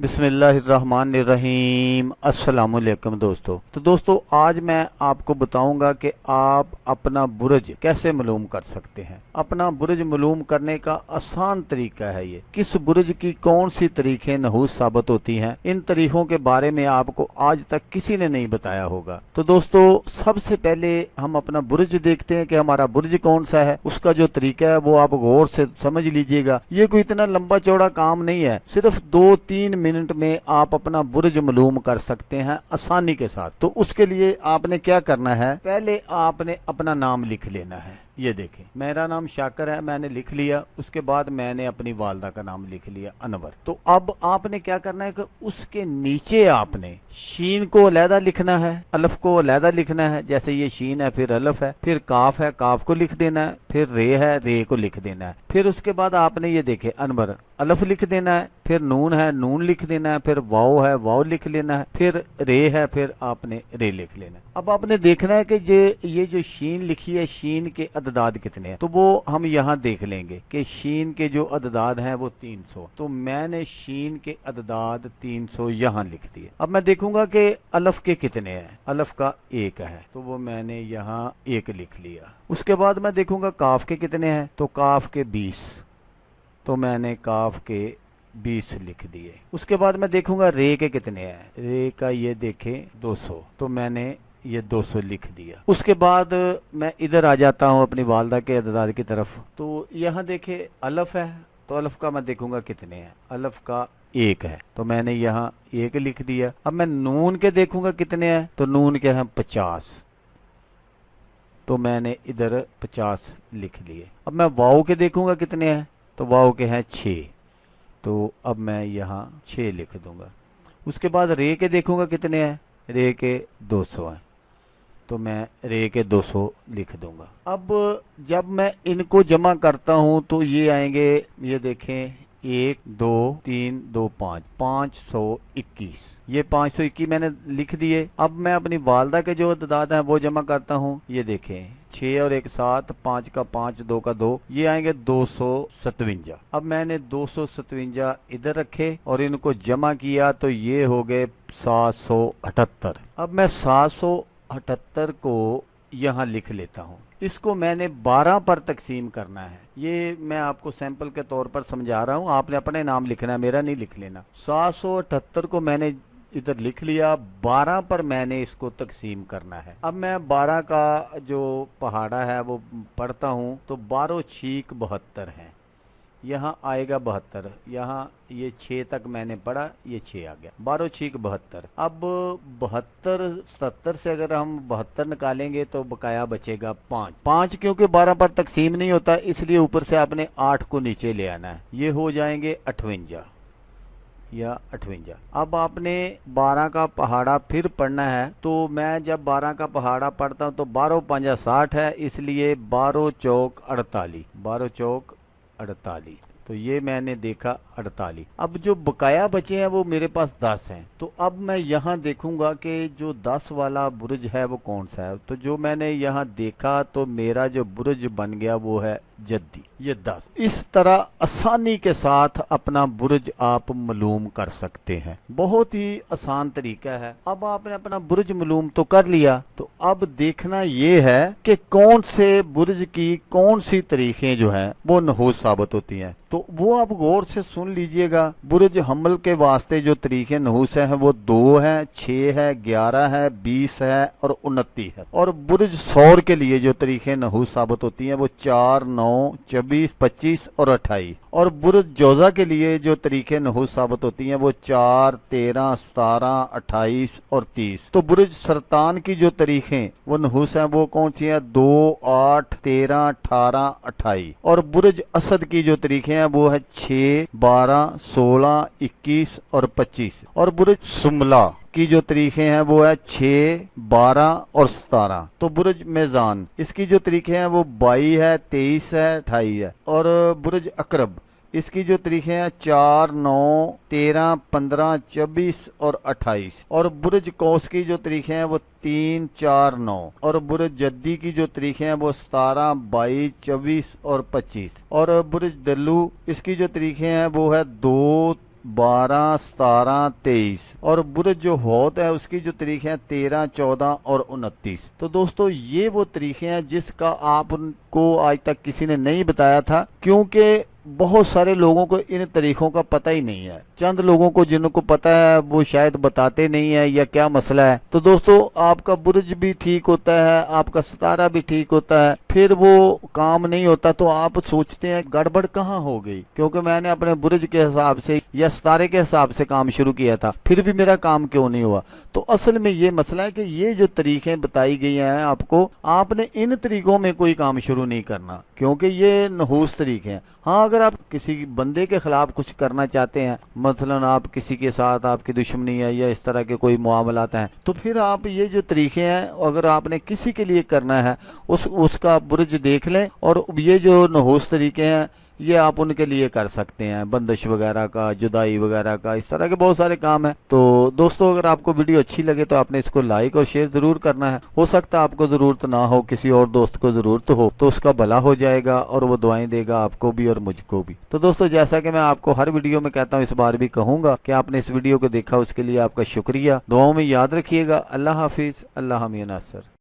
बिस्मिल्लाहिर्रहमानिर्रहीम। अस्सलाम वालेकुम दोस्तों। तो दोस्तों आज मैं आपको बताऊंगा कि आप अपना बुर्ज कैसे मालूम कर सकते हैं। अपना बुर्ज मालूम करने का आसान तरीका है ये। किस बुर्ज की कौन सी तरीकें नहूस साबित होती हैं, इन तरीकों के बारे में आपको आज तक किसी ने नहीं बताया होगा। तो दोस्तों सबसे पहले हम अपना बुर्ज देखते हैं कि हमारा बुर्ज कौन सा है। उसका जो तरीका है वो आप गौर से समझ लीजिएगा। ये कोई इतना लंबा चौड़ा काम नहीं है, सिर्फ 2-3 मिनट में आप अपना बुर्ज मालूम कर सकते हैं आसानी के साथ। तो उसके लिए आपने क्या करना है, पहले आपने अपना नाम लिख लेना है। ये देखें, मेरा नाम शाकर है, मैंने लिख लिया। उसके बाद मैंने अपनी वालदा का नाम लिख लिया अनवर। तो अब आपने क्या करना है कि उसके नीचे आपने शीन को अलहदा लिखना है, अलिफ को अलहदा लिखना है। जैसे ये शीन है, फिर अलिफ है, फिर काफ है, काफ को लिख देना है, फिर रे है, रे को लिख देना है। फिर उसके बाद आपने ये देखे अनवर अलिफ लिख देना है, फिर नून है, नून लिख देना है, फिर वाव है, वाव लिख लेना है, फिर रे है, फिर आपने रे लिख लेना है। अब आपने देखना है कि ये जो शीन लिखी है, शीन के अददाद कितने हैं। तो वो हम यहाँ देख लेंगे कि शीन के जो अददाद हैं वो 300। तो मैंने शीन के अददाद 300 यहाँ लिख दिए। अब मैं देखूंगा कि अलिफ के कितने हैं। अलिफ का 1 है, तो वो मैंने यहाँ 1 लिख लिया। उसके बाद मैं देखूंगा काफ के कितने हैं। तो काफ के 20, तो मैंने काफ के 20 लिख दिए। उसके बाद मैं देखूंगा रे के कितने हैं। रे का ये देखें 200, तो मैंने ये 200 लिख दिया। उसके बाद मैं इधर आ जाता हूँ अपनी वालदा के अददाद की तरफ। तो यहाँ देखे अलिफ है, तो अलिफ का मैं देखूंगा कितने हैं। अलिफ का 1 है, तो मैंने यहाँ 1 लिख दिया। अब मैं नून के देखूंगा कितने हैं। तो नून के हैं 50, तो मैंने इधर 50 लिख लिए। अब मैं वाव के देखूंगा कितने हैं। तो वाव के हैं 6, तो अब मैं यहाँ 6 लिख दूंगा। उसके बाद रे के देखूंगा कितने हैं। रे के 200 हैं, तो मैं रे के 200 लिख दूंगा। अब जब मैं इनको जमा करता हूं तो ये आएंगे, ये देखें 1 2 3 2 5 521। ये 521 मैंने लिख दिए। अब मैं अपनी वालदा के जो अददाद हैं वो जमा करता हूँ। ये देखें 6 और 1 7, 5 का 5, 2 का 2, ये आएंगे 257। अब मैंने 257 इधर रखे और इनको जमा किया तो ये हो गए 778। अब मैं 778 को यहाँ लिख लेता हूँ। इसको मैंने 12 पर तकसीम करना है। ये मैं आपको सैंपल के तौर पर समझा रहा हूँ, आपने अपने नाम लिखना है, मेरा नहीं लिख लेना। 778 को मैंने इधर लिख लिया, 12 पर मैंने इसको तकसीम करना है। अब मैं 12 का जो पहाड़ा है वो पढ़ता हूँ। तो 12 छीक 72 है, यहाँ आएगा 72। यहाँ ये 6 तक मैंने पढ़ा, ये 6 आ गया, 12 छीक 72। अब 72 70 से अगर हम 72 निकालेंगे तो बकाया बचेगा 5। क्योंकि 12 पर तकसीम नहीं होता, इसलिए ऊपर से आपने 8 को नीचे ले आना है। ये हो जाएंगे 58 या 58। अब आपने 12 का पहाड़ा फिर पढ़ना है। तो मैं जब 12 का पहाड़ा पढ़ता हूँ तो 12 5 60 है, इसलिए 12 चौक 48, 12 चौक 48। तो ये मैंने देखा 48। अब जो बकाया बचे हैं वो मेरे पास 10 हैं। तो अब मैं यहाँ देखूंगा कि जो 10 वाला बुर्ज है वो कौन सा है। तो जो मैंने यहाँ देखा तो मेरा जो बुर्ज बन गया वो है जद्दी, ये 10। इस तरह आसानी के साथ अपना बुर्ज आप मालूम कर सकते हैं। बहुत ही आसान तरीका है। अब आपने अपना बुर्ज मालूम तो कर लिया, तो अब देखना ये है कि कौन से बुर्ज की कौन सी तरीकें जो है वो नहूस साबित होती हैं। तो वो आप गौर से सुन लीजिएगा। बुर्ज हमल के वास्ते जो तरीके नहूस हैं वो 2 है, 6 है, 11 है, 20 है और 29 है। और बुर्ज सौर के लिए जो तरीके नहूस साबित होती हैं वो 4 9 24 25 और 28। और बुर्ज जोजा के लिए जो तरीके नहूस साबित होती हैं वो 4 13 17 28 और 30। तो बुर्ज सरतान की जो तरीकें वो नहूस हैं वो कौन सी हैं, 2 8 13 18 28। और बुर्ज असद की जो तरीके हैं वो है 6 12 16 21 और 25। और बुर्ज सुमला की जो तरीके हैं वो है 6 12 और 17। तो बुर्ज मेज़ान इसकी जो तरीके हैं वो 22 है, 23 है, 28 है। और बुर्ज अकरब इसकी जो तरीके हैं 4 9 13 15 24 और 28। और बुर्ज कौस की जो तरीके हैं वो 3 4 9। और बुर्ज जद्दी की जो तरीके हैं वो 17 22 24 और 25। और बुर्ज दल्लू इसकी जो तरीके हैं वो है 2 12, 17, 23 اور बुरज जो होता है उसकी जो तारीख है 13, 14 और 29। तो दोस्तों ये वो तारीखें हैं जिसका आपको आज तक किसी ने नहीं बताया था, क्योंकि बहुत सारे लोगों को इन तारीखों का पता ही नहीं है। चंद लोगों को जिनको पता है वो शायद बताते नहीं है या क्या मसला है। तो दोस्तों आपका बुर्ज भी ठीक होता है, आपका सितारा भी ठीक होता है, फिर वो काम नहीं होता तो आप सोचते हैं गड़बड़ कहाँ हो गई, क्योंकि मैंने अपने बुर्ज के हिसाब से या सितारे के हिसाब से काम शुरू किया था, फिर भी मेरा काम क्यों नहीं हुआ। तो असल में ये मसला है कि ये जो तरीके बताई गई हैं आपको, आपने इन तरीकों में कोई काम शुरू नहीं करना, क्योंकि ये नहूस तरीके हैं। हाँ, अगर आप किसी बंदे के खिलाफ कुछ करना चाहते हैं, मसलन आप किसी के साथ आपकी दुश्मनी है या इस तरह के कोई मामलात हैं, तो फिर आप ये जो तरीके हैं अगर आपने किसी के लिए करना है उसका बुर्ज देख लें, और ये जो नहूस तरीके हैं ये आप उनके लिए कर सकते हैं, बंदिश वगैरह का, जुदाई वगैरह का, इस तरह के बहुत सारे काम हैं। तो दोस्तों अगर आपको वीडियो अच्छी लगे तो आपने इसको लाइक और शेयर जरूर करना है। हो सकता है आपको जरूरत ना हो, किसी और दोस्त को जरूरत हो, तो उसका भला हो जाएगा और वो दुआएं देगा आपको भी और मुझको भी। तो दोस्तों जैसा कि मैं आपको हर वीडियो में कहता हूँ, इस बार भी कहूंगा कि आपने इस वीडियो को देखा, उसके लिए आपका शुक्रिया। दुआओं में याद रखिएगा। अल्लाह हाफिज। अल्लाह मियां नासर।